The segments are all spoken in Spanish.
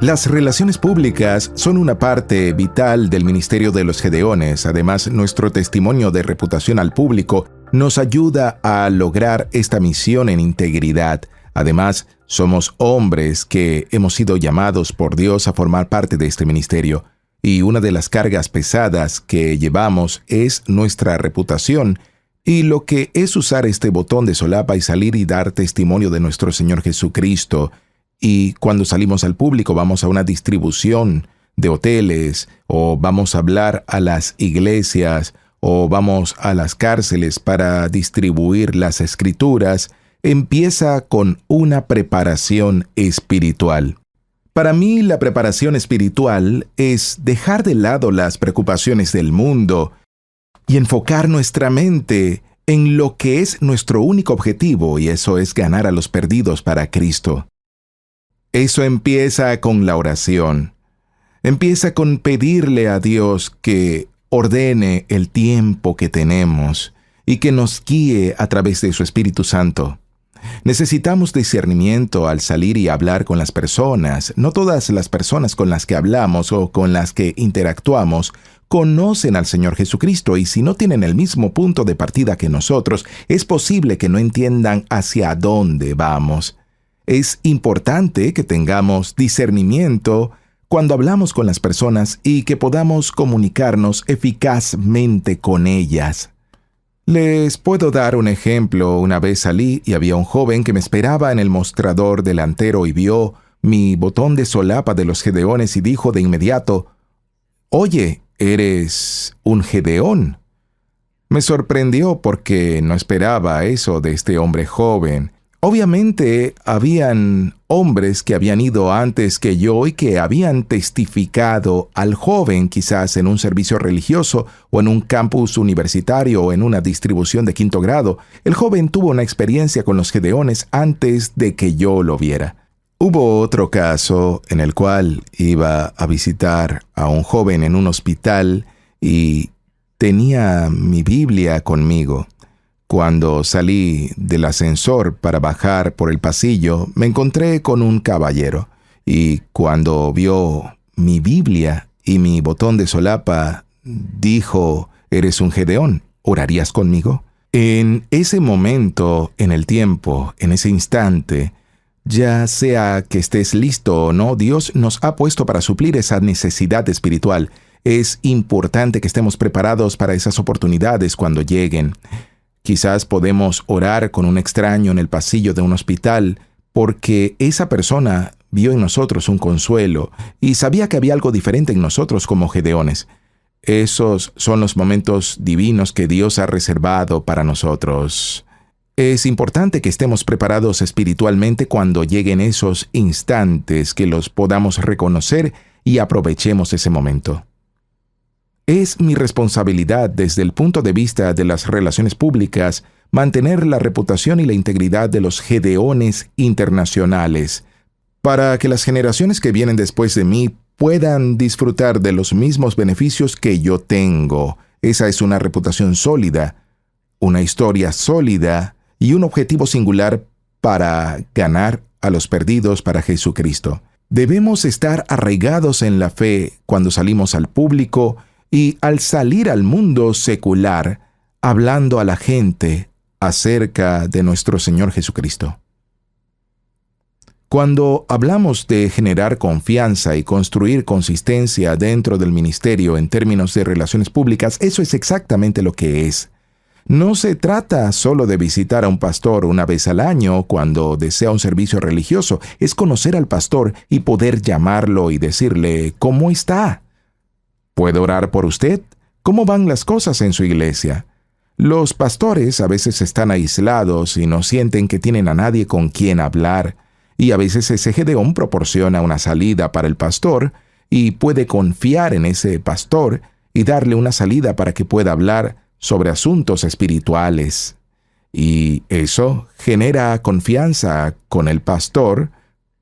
Las relaciones públicas son una parte vital del ministerio de los Gedeones. Además, nuestro testimonio de reputación al público nos ayuda a lograr esta misión en integridad. Además, somos hombres que hemos sido llamados por Dios a formar parte de este ministerio. Y una de las cargas pesadas que llevamos es nuestra reputación, y lo que es usar este botón de solapa y salir y dar testimonio de nuestro Señor Jesucristo. Y cuando salimos al público vamos a una distribución de hoteles, o vamos a hablar a las iglesias, o vamos a las cárceles para distribuir las escrituras, empieza con una preparación espiritual. Para mí, la preparación espiritual es dejar de lado las preocupaciones del mundo y enfocar nuestra mente en lo que es nuestro único objetivo, y eso es ganar a los perdidos para Cristo. Eso empieza con la oración. Empieza con pedirle a Dios que ordene el tiempo que tenemos y que nos guíe a través de su Espíritu Santo. Necesitamos discernimiento al salir y hablar con las personas. No todas las personas con las que hablamos o con las que interactuamos conocen al Señor Jesucristo, y si no tienen el mismo punto de partida que nosotros, es posible que no entiendan hacia dónde vamos. Es importante que tengamos discernimiento cuando hablamos con las personas y que podamos comunicarnos eficazmente con ellas. Les puedo dar un ejemplo. Una vez salí y había un joven que me esperaba en el mostrador delantero y vio mi botón de solapa de los Gedeones y dijo de inmediato: «Oye, ¿eres un Gedeón?». Me sorprendió porque no esperaba eso de este hombre joven. Obviamente, habían hombres que habían ido antes que yo y que habían testificado al joven, quizás en un servicio religioso o en un campus universitario o en una distribución de 5º grado. El joven tuvo una experiencia con los Gedeones antes de que yo lo viera. Hubo otro caso en el cual iba a visitar a un joven en un hospital y tenía mi Biblia conmigo. Cuando salí del ascensor para bajar por el pasillo, me encontré con un caballero, y cuando vio mi Biblia y mi botón de solapa, dijo: «¿Eres un Gedeón? ¿Orarías conmigo?». En ese momento, en el tiempo, en ese instante, ya sea que estés listo o no, Dios nos ha puesto para suplir esa necesidad espiritual. Es importante que estemos preparados para esas oportunidades cuando lleguen. Quizás podemos orar con un extraño en el pasillo de un hospital porque esa persona vio en nosotros un consuelo y sabía que había algo diferente en nosotros como Gedeones. Esos son los momentos divinos que Dios ha reservado para nosotros. Es importante que estemos preparados espiritualmente cuando lleguen esos instantes, que los podamos reconocer y aprovechemos ese momento. Es mi responsabilidad desde el punto de vista de las relaciones públicas mantener la reputación y la integridad de los Gedeones internacionales, para que las generaciones que vienen después de mí puedan disfrutar de los mismos beneficios que yo tengo. Esa es una reputación sólida, una historia sólida y un objetivo singular para ganar a los perdidos para Jesucristo. Debemos estar arraigados en la fe cuando salimos al público y al salir al mundo secular, hablando a la gente acerca de nuestro Señor Jesucristo. Cuando hablamos de generar confianza y construir consistencia dentro del ministerio en términos de relaciones públicas, eso es exactamente lo que es. No se trata solo de visitar a un pastor una vez al año cuando desea un servicio religioso, es conocer al pastor y poder llamarlo y decirle: «¿Cómo está? ¿Puedo orar por usted? ¿Cómo van las cosas en su iglesia?». Los pastores a veces están aislados y no sienten que tienen a nadie con quien hablar, y a veces ese Gedeón proporciona una salida para el pastor y puede confiar en ese pastor y darle una salida para que pueda hablar sobre asuntos espirituales. Y eso genera confianza con el pastor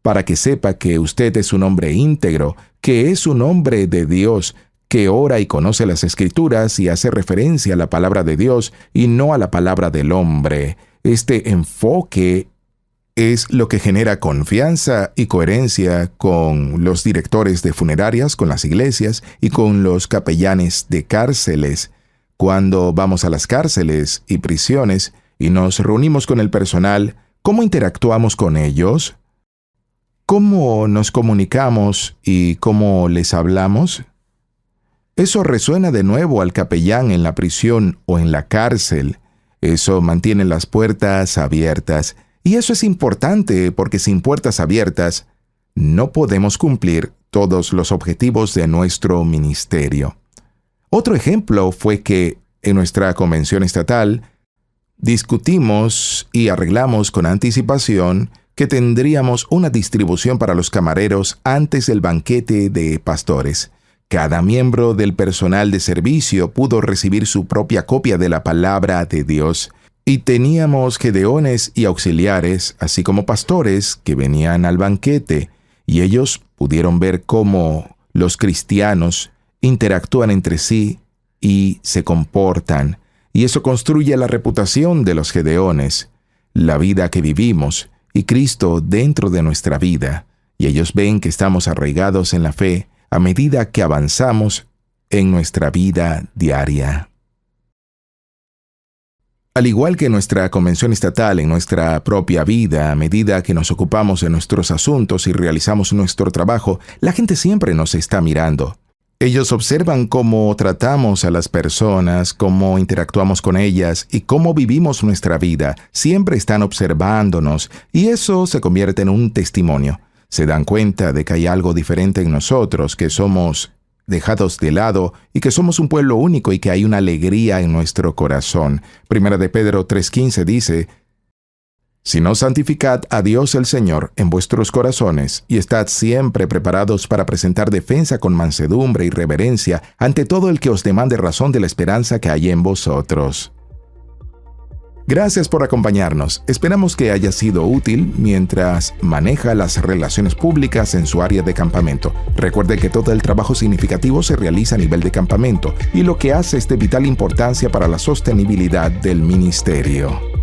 para que sepa que usted es un hombre íntegro, que es un hombre de Dios, que ora y conoce las Escrituras y hace referencia a la palabra de Dios y no a la palabra del hombre. Este enfoque Es lo que genera confianza y coherencia con los directores de funerarias, con las iglesias y con los capellanes de cárceles. Cuando vamos a las cárceles y prisiones y nos reunimos con el personal, ¿cómo interactuamos con ellos? ¿Cómo nos comunicamos y cómo les hablamos? Eso resuena de nuevo al capellán en la prisión o en la cárcel. Eso mantiene las puertas abiertas. Y eso es importante porque sin puertas abiertas no podemos cumplir todos los objetivos de nuestro ministerio. Otro ejemplo fue que en nuestra convención estatal discutimos y arreglamos con anticipación que tendríamos una distribución para los camareros antes del banquete de pastores. Cada miembro del personal de servicio pudo recibir su propia copia de la palabra de Dios. Y teníamos gedeones y auxiliares, así como pastores, que venían al banquete, y ellos pudieron ver cómo los cristianos interactúan entre sí y se comportan. Y eso construye la reputación de los gedeones, la vida que vivimos, y Cristo dentro de nuestra vida. Y ellos ven que estamos arraigados en la fe a medida que avanzamos en nuestra vida diaria. Al igual que en nuestra convención estatal, en nuestra propia vida, a medida que nos ocupamos de nuestros asuntos y realizamos nuestro trabajo, la gente siempre nos está mirando. Ellos observan cómo tratamos a las personas, cómo interactuamos con ellas y cómo vivimos nuestra vida. Siempre están observándonos y eso se convierte en un testimonio. Se dan cuenta de que hay algo diferente en nosotros, que somos dejados de lado y que somos un pueblo único y que hay una alegría en nuestro corazón. Primera de Pedro 3:15 dice: «Sino santificad a Dios el Señor en vuestros corazones, y estad siempre preparados para presentar defensa con mansedumbre y reverencia ante todo el que os demande razón de la esperanza que hay en vosotros». Gracias por acompañarnos. Esperamos que haya sido útil mientras maneja las relaciones públicas en su área de campamento. Recuerde que todo el trabajo significativo se realiza a nivel de campamento y lo que hace es de vital importancia para la sostenibilidad del ministerio.